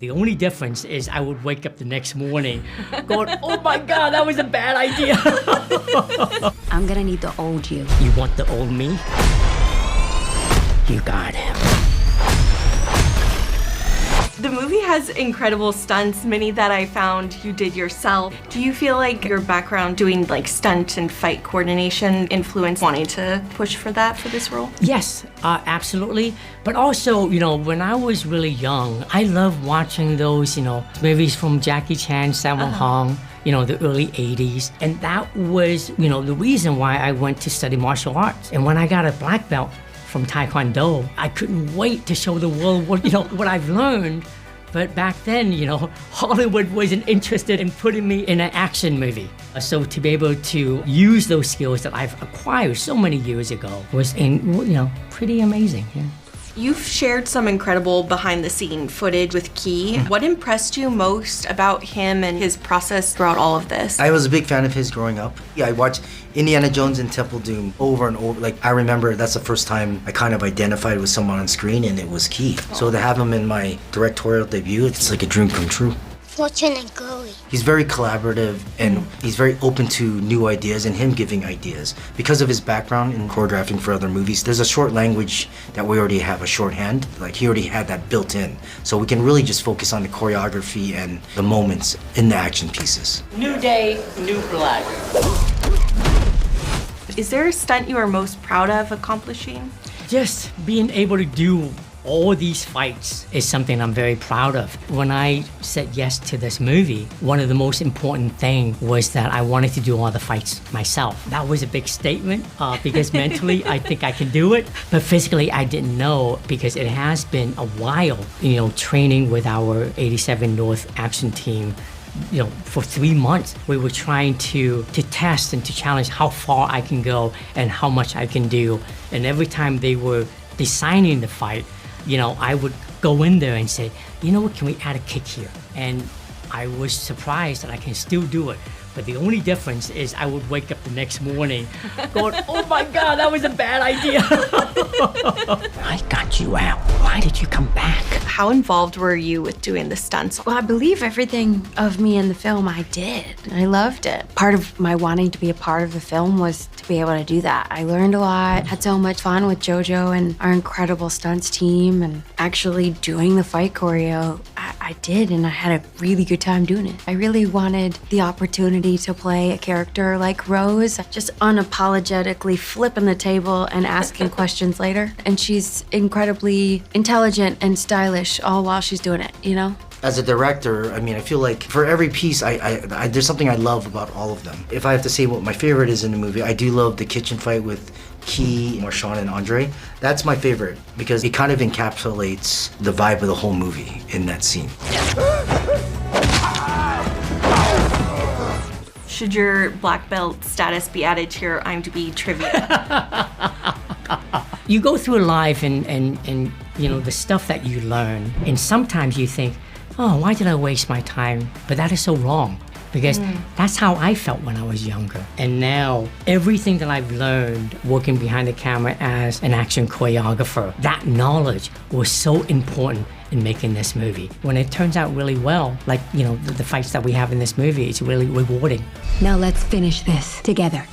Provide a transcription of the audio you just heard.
The only difference is I would wake up the next morning going, oh my God, that was a bad idea. I'm gonna need the old you. You want the old me? You got him. The movie has incredible stunts, many that I found you did yourself. Do you feel like your background doing like stunt and fight coordination influenced wanting to push for that for this role? Yes, absolutely. But also, when I was really young, I loved watching those, movies from Jackie Chan, Sammo Hung, the early 80s. And that was, the reason why I went to study martial arts. And when I got a black belt from Taekwondo, I couldn't wait to show the world what I've learned. But back then, Hollywood wasn't interested in putting me in an action movie. So to be able to use those skills that I've acquired so many years ago was, pretty amazing. Yeah. You've shared some incredible behind-the-scene footage with Key. What impressed you most about him and his process throughout all of this? I was a big fan of his growing up. Yeah, I watched Indiana Jones and Temple Doom over and over. Like, I remember that's the first time I kind of identified with someone on screen, and it was Key. So to have him in my directorial debut, it's like a dream come true. Fortune and glory. He's very collaborative and he's very open to new ideas and him giving ideas. Because of his background in choreographing for other movies, there's a short language that we already have, a shorthand. Like, he already had that built in. So we can really just focus on the choreography and the moments in the action pieces. New day, new blood. Is there a stunt you are most proud of accomplishing? Just being able to do all these fights is something I'm very proud of. When I said yes to this movie, one of the most important things was that I wanted to do all the fights myself. That was a big statement because mentally I think I can do it, but physically I didn't know because it has been a while, training with our 87 North action team. For 3 months, we were trying to test and to challenge how far I can go and how much I can do. And every time they were designing the fight, I would go in there and say, what, can we add a kick here? And I was surprised that I can still do it. But the only difference is I would wake up the next morning going, oh my God, that was a bad idea. I got you out. Why did you come back? How involved were you with doing the stunts? Well, I believe everything of me in the film I did. I loved it. Part of my wanting to be a part of the film was to be able to do that. I learned a lot, had so much fun with JoJo and our incredible stunts team, and actually doing the fight choreo. I did, and I had a really good time doing it. I really wanted the opportunity to play a character like Rose, just unapologetically flipping the table and asking questions later. And she's incredibly intelligent and stylish all while she's doing it, As a director, I feel like for every piece, there's something I love about all of them. If I have to say what my favorite is in the movie, I do love the kitchen fight with Key, Marshawn, and Andre. That's my favorite because it kind of encapsulates the vibe of the whole movie in that scene. Should your black belt status be added to your IMDb trivia? You go through life and the stuff that you learn, and sometimes you think, oh, why did I waste my time? But that is so wrong. Because that's how I felt when I was younger. And now, everything that I've learned working behind the camera as an action choreographer, that knowledge was so important in making this movie. When it turns out really well, like, the fights that we have in this movie, it's really rewarding. Now let's finish this together.